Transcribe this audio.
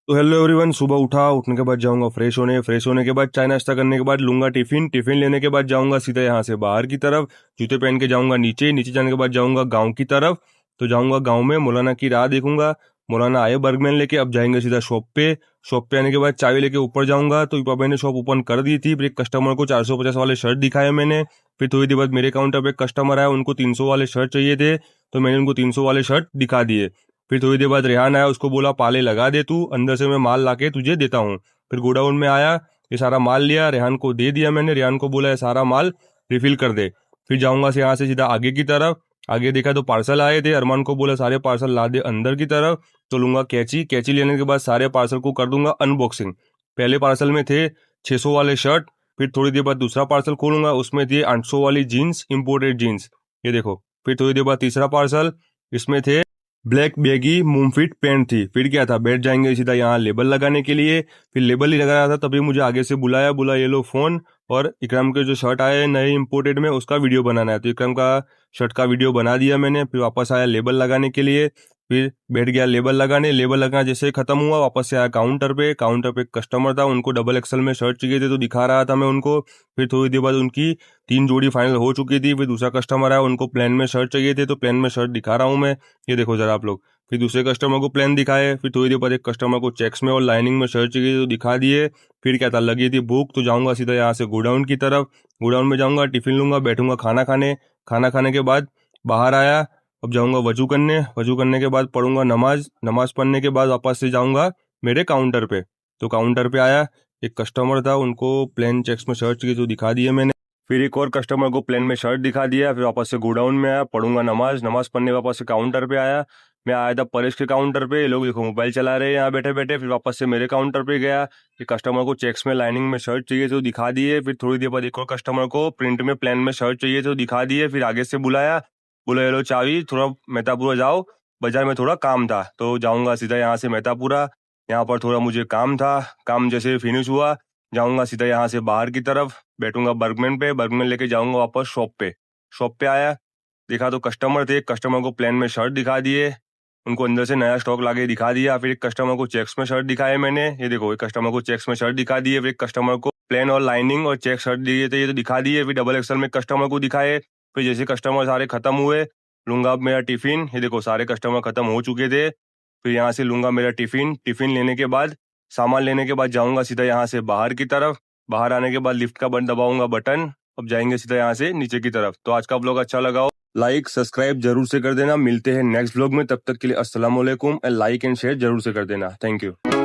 तो hello everyone, सुबह उठने के बाद जाऊंगा फ्रेश होने के बाद चाय नाश्ता करने के बाद लूंगा टिफिन लेने के बाद जाऊंगा सीधा यहाँ से बाहर की तरफ। जूते पहन के जाऊंगा नीचे नीचे जाने के बाद जाऊंगा गांव की तरफ। तो जाऊंगा गांव में मौलाना की राह देखूंगा। मौलाना आए बर्गमैन लेके, अब जाएंगे सीधा शॉप पे आने के बाद चाबी लेके ऊपर जाऊंगा। तो पापा ने शॉप ओपन कर दी थी। फिर एक कस्टमर को 450 वाले शर्ट दिखाए मैंने। फिर थोड़ी देर बाद मेरे काउंटर पे एक कस्टमर आया, उनको 300 वाले शर्ट चाहिए थे। तो मैंने उनको 300 वाले शर्ट दिखा दिए। फिर थोड़ी देर बाद रेहान आया, उसको बोला पाले लगा दे तू, अंदर से मैं माल लाके तुझे देता हूँ। फिर गोडाउन में आया, ये सारा माल लिया, रेहान को दे दिया मैंने। रेहान को बोला ये सारा माल रिफिल कर दे। फिर जाऊंगा से यहाँ से सीधा आगे की तरफ। आगे देखा तो पार्सल आए थे, अरमान को बोला सारे पार्सल ला दे अंदर की तरफ। तो लूंगा कैंची, कैंची लेने के बाद सारे पार्सल को कर दूंगा अनबॉक्सिंग। पहले पार्सल में थे 600 वाले शर्ट। फिर थोड़ी देर बाद दूसरा पार्सल खोलूंगा, उसमें थी 800 वाली जीन्स, इंपोर्टेड जीन्स, ये देखो। फिर थोड़ी देर बाद तीसरा पार्सल, इसमें थे ब्लैक बैगी मूवफिट पैंट थी। फिर क्या था, बैठ जाएंगे सीधा यहाँ लेबल लगाने के लिए। फिर लेबल ही लगा रहा था, तभी मुझे आगे से बोला ये लो फोन, और इकराम के जो शर्ट आए हैं नए इंपोर्टेड में, उसका वीडियो बनाना है। तो इकराम का शर्ट का वीडियो बना दिया मैंने। फिर वापस आया लेबल लगाने के लिए। फिर बैठ गया लेबल लगाने। लेबल लगाना जैसे खत्म हुआ, वापस से आया काउंटर पे। काउंटर पे एक कस्टमर था, उनको डबल एक्सल में शर्ट चाहिए थे, तो दिखा रहा था मैं उनको। फिर थोड़ी देर बाद उनकी 3 जोड़ी फाइनल हो चुकी थी। फिर दूसरा कस्टमर आया, उनको प्लेन में शर्ट चाहिए थे, तो प्लेन में शर्ट दिखा रहा हूँ मैं, ये देखो जरा आप लोग। फिर दूसरे कस्टमर को प्लेन दिखाए। फिर थोड़ी देर बाद एक कस्टमर को चेक्स में और लाइनिंग में शर्ट चाहिए तो दिखा दिए। फिर क्या था, लगी थी भूख, तो जाऊंगा सीधा यहाँ से गोडाउन की तरफ। गोडाउन में जाऊंगा, टिफिन लूंगा, बैठूंगा खाना खाने। खाना खाने के बाद बाहर आया, अब जाऊंगा वजू करने। वजू करने के बाद पढ़ूंगा नमाज। नमाज पढ़ने के बाद वापस से जाऊंगा मेरे काउंटर पे। तो काउंटर पे आया, एक कस्टमर था, उनको प्लेन चेक्स में शर्ट चाहिए तो दिखा दिए मैंने। फिर एक और कस्टमर को प्लेन में शर्ट दिखा दिया। फिर वापस से गोडाउन में आया, पढ़ूंगा नमाज। नमाज पढ़ने वापस से काउंटर पे आया। मैं आया था परेश के काउंटर पे, ये लोग देखो मोबाइल चला रहे हैं यहाँ बैठे बैठे। फिर वापस से मेरे काउंटर पे गया, फिर कस्टमर को चेक्स में लाइनिंग में शर्ट चाहिए तो दिखा दिए। फिर थोड़ी देर बाद एक और कस्टमर को प्रिंट में प्लेन में शर्ट चाहिए तो दिखा दिए। फिर आगे से बुलाया, बोला ये लो चाबी, थोड़ा मेहतापुरा जाओ, बाजार में थोड़ा काम था। तो जाऊंगा सीधा यहाँ से मेहतापुरा। यहाँ पर थोड़ा मुझे काम था, काम जैसे फिनिश हुआ, जाऊंगा सीधा यहाँ से बाहर की तरफ, बैठूंगा बर्गमैन पे। बर्गमैन लेके जाऊंगा वापस शॉप पे। शॉप पे आया, देखा तो कस्टमर थे, कस्टमर को प्लेन में शर्ट दिखा दिए, उनको अंदर से नया स्टॉक लाके दिखा दिया। फिर एक कस्टमर को चेक्स में शर्ट दिखाए मैंने, ये देखो एक कस्टमर को चेक्स में शर्ट दिखा दिए। फिर एक कस्टमर को प्लेन और लाइनिंग और चेक शर्ट दिए थे, ये तो दिखा दिए। फिर डबल एक्सल में कस्टमर को दिखाए। फिर जैसे कस्टमर सारे खत्म हुए, लूंगा अब मेरा टिफिन, ये देखो सारे कस्टमर खत्म हो चुके थे। फिर यहाँ से लूंगा मेरा टिफिन। टिफिन लेने के बाद, सामान लेने के बाद जाऊंगा सीधा यहाँ से बाहर की तरफ। बाहर आने के बाद लिफ्ट का बटन दबाऊंगा, बटन, अब जाएंगे सीधा यहाँ से नीचे की तरफ। तो आज का ब्लॉग अच्छा लगा हो, लाइक सब्सक्राइब जरूर से कर देना। मिलते हैं नेक्स्ट ब्लॉग में, तब तक के लिए अस्सलाम वालेकुम। लाइक एंड शेयर जरूर से कर देना। Thank you.